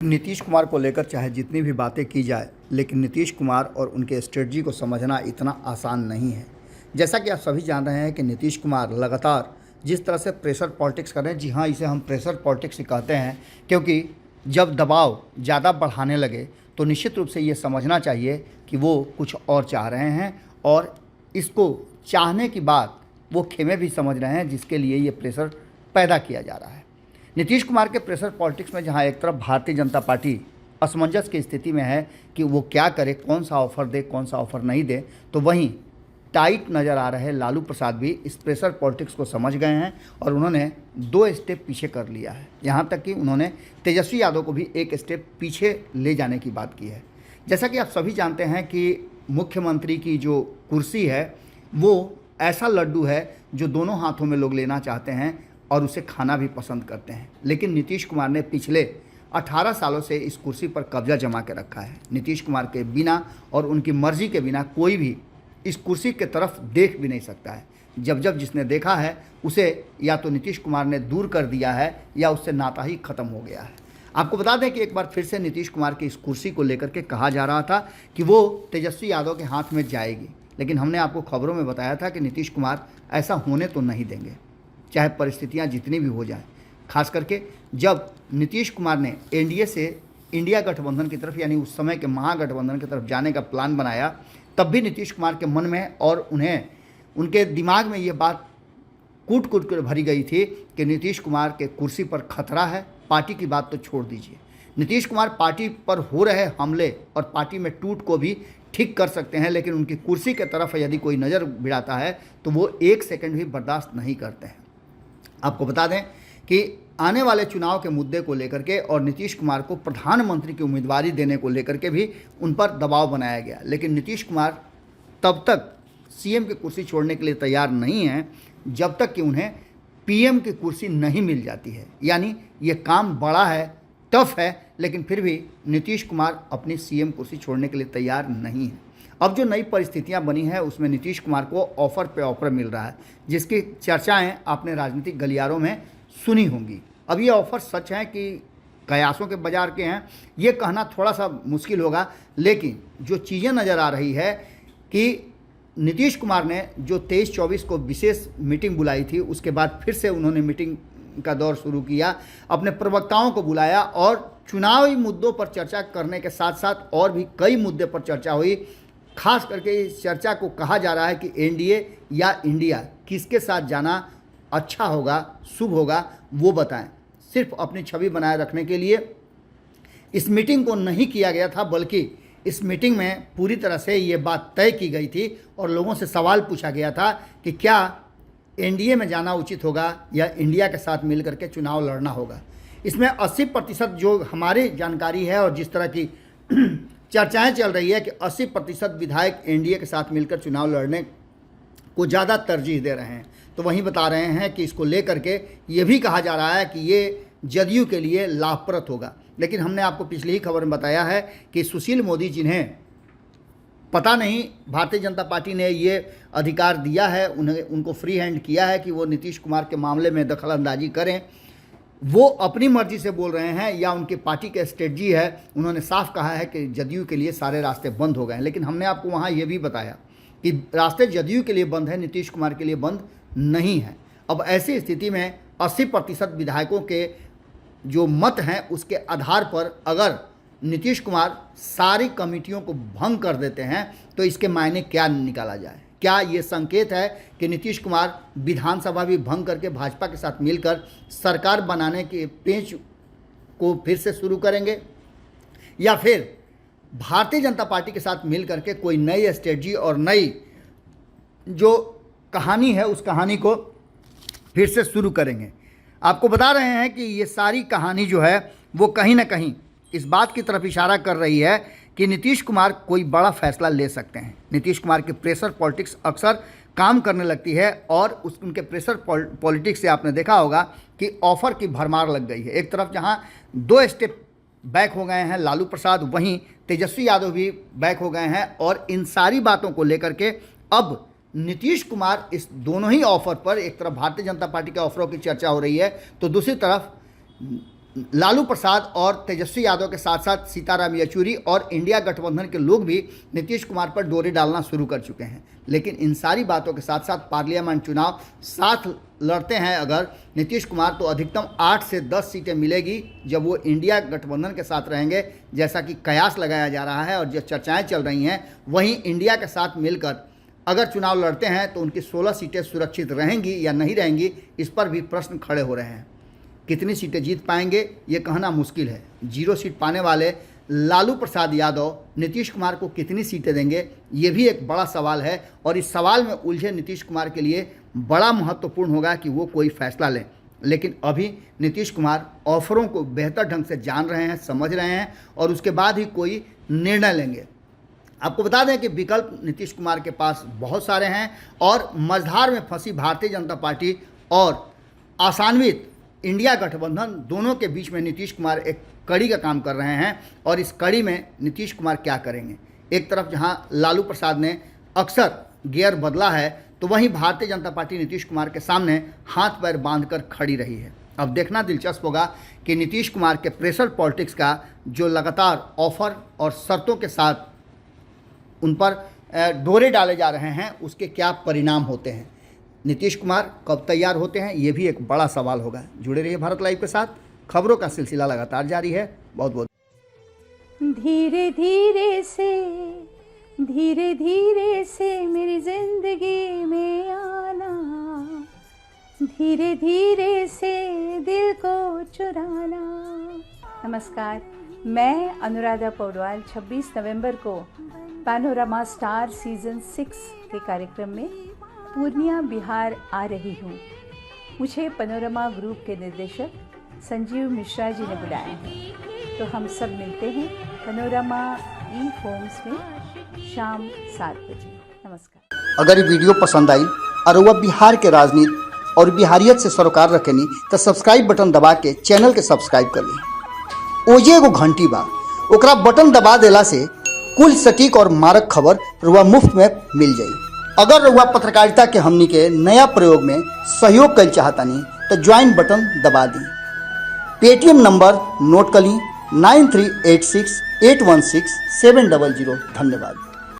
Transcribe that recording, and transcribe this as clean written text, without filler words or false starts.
नीतीश कुमार को लेकर चाहे जितनी भी बातें की जाए, लेकिन नीतीश कुमार और उनके स्ट्रेटजी को समझना इतना आसान नहीं है। जैसा कि आप सभी जान रहे हैं कि नीतीश कुमार लगातार जिस तरह से प्रेशर पॉलिटिक्स कर रहे हैं, जी हाँ, इसे हम प्रेशर पॉलिटिक्स ही कहते हैं, क्योंकि जब दबाव ज़्यादा बढ़ाने लगे तो निश्चित रूप से ये समझना चाहिए कि वो कुछ और चाह रहे हैं और इसको चाहने की बात वो खेमे भी समझ रहे हैं, जिसके लिए ये प्रेशर पैदा किया जा रहा है। नीतीश कुमार के प्रेशर पॉलिटिक्स में जहां एक तरफ भारतीय जनता पार्टी असमंजस की स्थिति में है कि वो क्या करे, कौन सा ऑफ़र दे, कौन सा ऑफ़र नहीं दे, तो वहीं टाइट नज़र आ रहे लालू प्रसाद भी इस प्रेशर पॉलिटिक्स को समझ गए हैं और उन्होंने 2 स्टेप पीछे कर लिया है। यहाँ तक कि उन्होंने तेजस्वी यादव को भी 1 स्टेप पीछे ले जाने की बात की है। जैसा कि आप सभी जानते हैं कि मुख्यमंत्री की जो कुर्सी है वो ऐसा लड्डू है जो दोनों हाथों में लोग लेना चाहते हैं और उसे खाना भी पसंद करते हैं, लेकिन नीतीश कुमार ने पिछले 18 सालों से इस कुर्सी पर कब्जा जमा के रखा है। नीतीश कुमार के बिना और उनकी मर्जी के बिना कोई भी इस कुर्सी के तरफ देख भी नहीं सकता है। जब जब जिसने देखा है उसे या तो नीतीश कुमार ने दूर कर दिया है या उससे नाता ही खत्म हो गया है। आपको बता दें कि एक बार फिर से नीतीश कुमार की इस कुर्सी को लेकर के कहा जा रहा था कि वो तेजस्वी यादव के हाथ में जाएगी, लेकिन हमने आपको खबरों में बताया था कि नीतीश कुमार ऐसा होने तो नहीं देंगे, चाहे परिस्थितियां जितनी भी हो जाएं। खास करके जब नीतीश कुमार ने एनडीए से इंडिया गठबंधन की तरफ, यानी उस समय के महागठबंधन की तरफ जाने का प्लान बनाया, तब भी नीतीश कुमार के मन में और उनके दिमाग में ये बात कूट कूट कर भरी गई थी कि नीतीश कुमार के कुर्सी पर खतरा है। पार्टी की बात तो छोड़ दीजिए, नीतीश कुमार पार्टी पर हो रहे हमले और पार्टी में टूट को भी ठीक कर सकते हैं, लेकिन उनकी कुर्सी की तरफ यदि कोई नज़र भिड़ाता है तो वो 1 सेकंड भी बर्दाश्त नहीं करते हैं। आपको बता दें कि आने वाले चुनाव के मुद्दे को लेकर के और नीतीश कुमार को प्रधानमंत्री की उम्मीदवारी देने को लेकर के भी उन पर दबाव बनाया गया, लेकिन नीतीश कुमार तब तक सीएम की कुर्सी छोड़ने के लिए तैयार नहीं हैं जब तक कि उन्हें पीएम की कुर्सी नहीं मिल जाती है। यानी ये काम बड़ा है, टफ है, लेकिन फिर भी नीतीश कुमार अपनी सीएम कुर्सी छोड़ने के लिए तैयार नहीं है। अब जो नई परिस्थितियां बनी है उसमें नीतीश कुमार को ऑफ़र पे ऑफ़र मिल रहा है, जिसकी चर्चाएं आपने राजनीतिक गलियारों में सुनी होंगी। अब ये ऑफ़र सच हैं कि कयासों के बाजार के हैं, ये कहना थोड़ा सा मुश्किल होगा, लेकिन जो चीज़ें नज़र आ रही है कि नीतीश कुमार ने जो 23-24 को विशेष मीटिंग बुलाई थी, उसके बाद फिर से उन्होंने मीटिंग का दौर शुरू किया, अपने प्रवक्ताओं को बुलाया और चुनावी मुद्दों पर चर्चा करने के साथ साथ और भी कई मुद्दे पर चर्चा हुई। खास करके इस चर्चा को कहा जा रहा है कि एनडीए या इंडिया किसके साथ जाना अच्छा होगा, शुभ होगा, वो बताएं। सिर्फ अपनी छवि बनाए रखने के लिए इस मीटिंग को नहीं किया गया था, बल्कि इस मीटिंग में पूरी तरह से ये बात तय की गई थी और लोगों से सवाल पूछा गया था कि क्या एनडीए में जाना उचित होगा या इंडिया के साथ मिलकर के चुनाव लड़ना होगा। इसमें 80% जो हमारी जानकारी है और जिस तरह की चर्चाएं चल रही है कि 80% विधायक एनडीए के साथ मिलकर चुनाव लड़ने को ज़्यादा तरजीह दे रहे हैं। तो वहीं बता रहे हैं कि इसको लेकर के ये भी कहा जा रहा है कि ये जदयू के लिए लाभप्रद होगा। लेकिन हमने आपको पिछली ही खबर में बताया है कि सुशील मोदी, जिन्हें पता नहीं भारतीय जनता पार्टी ने ये अधिकार दिया है, उनको फ्री हैंड किया है कि वो नीतीश कुमार के मामले में दखल अंदाजी करें, वो अपनी मर्जी से बोल रहे हैं या उनकी पार्टी का स्ट्रेटजी है। उन्होंने साफ कहा है कि जदयू के लिए सारे रास्ते बंद हो गए हैं, लेकिन हमने आपको वहाँ ये भी बताया कि रास्ते जदयू के लिए बंद है, नीतीश कुमार के लिए बंद नहीं है। अब ऐसी स्थिति में 80% विधायकों के जो मत हैं उसके आधार पर अगर नीतीश कुमार सारी कमेटियों को भंग कर देते हैं तो इसके मायने क्या निकाला जाए। क्या ये संकेत है कि नीतीश कुमार विधानसभा भी भंग करके भाजपा के साथ मिलकर सरकार बनाने के पेंच को फिर से शुरू करेंगे, या फिर भारतीय जनता पार्टी के साथ मिल करके कोई नई स्ट्रेटजी और नई जो कहानी है उस कहानी को फिर से शुरू करेंगे। आपको बता रहे हैं कि ये सारी कहानी जो है वो कहीं ना कहीं इस बात की तरफ इशारा कर रही है कि नीतीश कुमार कोई बड़ा फैसला ले सकते हैं। नीतीश कुमार की प्रेशर पॉलिटिक्स अक्सर काम करने लगती है और उनके प्रेशर पॉलिटिक्स से आपने देखा होगा कि ऑफ़र की भरमार लग गई है। एक तरफ जहां 2 स्टेप बैक हो गए हैं लालू प्रसाद, वहीं तेजस्वी यादव भी बैक हो गए हैं और इन सारी बातों को लेकर के अब नीतीश कुमार इस दोनों ही ऑफ़र पर, एक तरफ भारतीय जनता पार्टी के ऑफ़रों की चर्चा हो रही है तो दूसरी तरफ लालू प्रसाद और तेजस्वी यादव के साथ साथ सीताराम येचुरी और इंडिया गठबंधन के लोग भी नीतीश कुमार पर डोरे डालना शुरू कर चुके हैं। लेकिन इन सारी बातों के साथ साथ पार्लियामेंट चुनाव साथ लड़ते हैं अगर नीतीश कुमार, तो अधिकतम 8 से 10 सीटें मिलेगी जब वो इंडिया गठबंधन के साथ रहेंगे, जैसा कि कयास लगाया जा रहा है और जो चर्चाएँ चल रही हैं। वहीं इंडिया के साथ मिलकर अगर चुनाव लड़ते हैं तो उनकी 16 सीटें सुरक्षित रहेंगी या नहीं रहेंगी, इस पर भी प्रश्न खड़े हो रहे हैं। कितनी सीटें जीत पाएंगे ये कहना मुश्किल है। 0 सीट पाने वाले लालू प्रसाद यादव नीतीश कुमार को कितनी सीटें देंगे, ये भी एक बड़ा सवाल है और इस सवाल में उलझे नीतीश कुमार के लिए बड़ा महत्वपूर्ण होगा कि वो कोई फैसला लें। लेकिन अभी नीतीश कुमार ऑफरों को बेहतर ढंग से जान रहे हैं, समझ रहे हैं और उसके बाद ही कोई निर्णय लेंगे। आपको बता दें कि विकल्प नीतीश कुमार के पास बहुत सारे हैं और मझधार में फंसी भारतीय जनता पार्टी और आशान्वित इंडिया गठबंधन दोनों के बीच में नीतीश कुमार एक कड़ी का काम कर रहे हैं। और इस कड़ी में नीतीश कुमार क्या करेंगे? एक तरफ जहां लालू प्रसाद ने अक्सर गियर बदला है, तो वहीं भारतीय जनता पार्टी नीतीश कुमार के सामने हाथ पैर बांधकर खड़ी रही है। अब देखना दिलचस्प होगा कि नीतीश कुमार के प्रेशर पॉलिटिक्स का जो लगातार ऑफर और शर्तों के साथ उन पर डोरे डाले जा रहे हैं, उसके क्या परिणाम होते हैं। नीतीश कुमार कब तैयार होते हैं, ये भी एक बड़ा सवाल होगा। जुड़े रहिए भारत लाइव के साथ, खबरों का सिलसिला लगातार जारी है। बहुत बहुत धीरे धीरे से मेरी जिंदगी में आना, धीरे धीरे से दिल को चुराना। नमस्कार, मैं अनुराधा पौडवाल 26 नवंबर को पैनोरामा स्टार सीजन 6 के कार्यक्रम में पूर्णिया बिहार आ रही हूँ। मुझे पैनोरामा ग्रुप के निर्देशक संजीव मिश्रा जी ने बुलाया है, तो हम सब मिलते हैं पैनोरामा ई होम्स में शाम 7 बजे। नमस्कार। अगर ये वीडियो पसंद आई और वह बिहार के राजनीति और बिहारियत से सरोकार रखेनी तो सब्सक्राइब बटन दबा के चैनल के सब्सक्राइब कर ली। ओजे एगो घंटी बा, ओकरा बटन दबा देला से कुल सटीक और मारक खबर रुआ मुफ्त में मिल जाई। अगर रुआ पत्रकारिता के हमनी के नया प्रयोग में सहयोग कर चाहतानी तो ज्वाइन बटन दबा दी। पेटीएम नंबर नोट कर ली 9386816700। धन्यवाद।